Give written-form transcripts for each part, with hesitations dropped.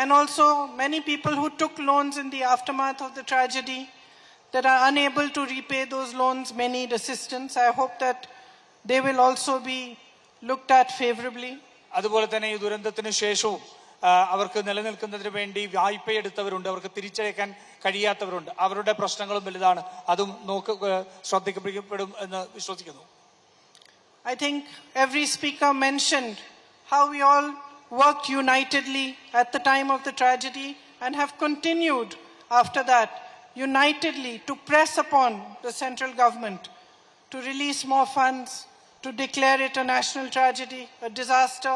and also many people who took loans in the aftermath of the tragedy that are unable to repay those loans may need assistance. I hope that they will also be looked at favorably. അതുപോലെ തന്നെ ഈ ദുരന്തത്തിന് ശേഷവും അവർക്ക് നിലനിൽക്കുന്നതിന് വേണ്ടി വായ്പയെടുത്തവരുണ്ട്, അവർക്ക് തിരിച്ചടയ്ക്കാൻ കഴിയാത്തവരുണ്ട്. അവരുടെ പ്രശ്നങ്ങളും വലുതാണ്. അതും ശ്രദ്ധിക്കപ്പെടും എന്ന് വിശ്വസിക്കുന്നു. I think every speaker mentioned how we all worked unitedly at the time of the tragedy and have continued after that unitedly to press upon the central government to release more funds, to declare it a national tragedy, a disaster.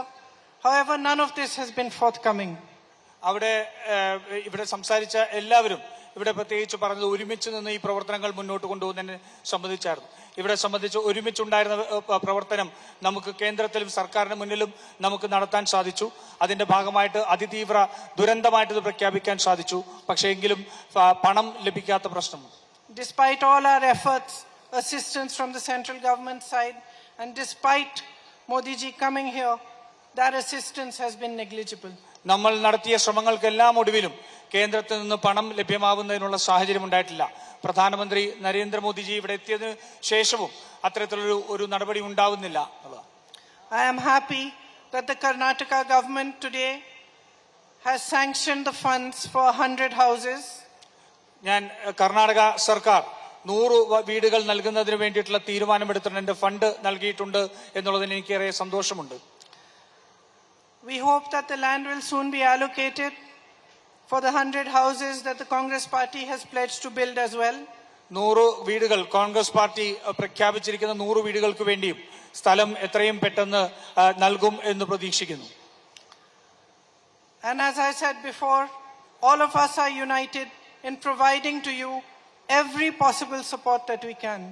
However, none of this has been forthcoming. ഇവിടെ സംസാരിച്ച എല്ലാവരും ഇവിടെ പ്രത്യേകിച്ച് പറഞ്ഞത് ഒരുമിച്ച് നിന്ന് ഈ പ്രവർത്തനങ്ങൾ മുന്നോട്ട് കൊണ്ടുപോകുന്നതിനെ സംബന്ധിച്ചായിരുന്നു. ഇവിടെ സംബന്ധിച്ച് ഒരുമിച്ചുണ്ടായിരുന്ന പ്രവർത്തനം നമുക്ക് കേന്ദ്രത്തിലും സർക്കാരിന് മുന്നിലും നമുക്ക് നടത്താൻ സാധിച്ചു. അതിന്റെ ഭാഗമായിട്ട് അതിതീവ്ര ദുരന്തമായിട്ട് ഇത് പ്രഖ്യാപിക്കാൻ സാധിച്ചു. പക്ഷേ എങ്കിലും പണം ലഭിക്കാത്ത പ്രശ്നമുണ്ട്. Despite all our efforts, assistance from the central government side, and despite Modi ji coming here, that assistance has been negligible. നമ്മൾ നടത്തിയ ശ്രമങ്ങൾക്കെല്ലാം ഒടുവിലും കേന്ദ്രത്തിൽ നിന്ന് പണം ലഭ്യമാവുന്നതിനുള്ള സാഹചര്യം ഉണ്ടായിട്ടില്ല. പ്രധാനമന്ത്രി നരേന്ദ്രമോദിജി ഇവിടെ എത്തിയതിനു ശേഷവും അത്തരത്തിലൊരു നടപടി ഉണ്ടാവുന്നില്ല. I am happy that the Karnataka government today has sanctioned the funds for 100 houses. ഞാൻ കർണാടക സർക്കാർ 100 വീടുകൾ നൽകുന്നതിന് വേണ്ടിയിട്ടുള്ള തീരുമാനമെടുത്തിട്ടുണ്ട്, ഫണ്ട് നൽകിയിട്ടുണ്ട് എന്നുള്ളതിന് എനിക്ക് ഏറെ സന്തോഷമുണ്ട്. We hope that the land will soon be allocated for the 100 houses that the Congress party has pledged to build as well. 100 വീടുകൾ കോൺഗ്രസ് പാർട്ടി പ്രഖ്യാപിച്ചിരിക്കുന്ന 100 വീടുകൾക്ക് വേണ്ടിയും സ്ഥലം എത്രയും പെട്ടെന്ന് നൽകും എന്ന് പ്രതീക്ഷിക്കുന്നു. And as I said before, all of us are united in providing to you every possible support that we can.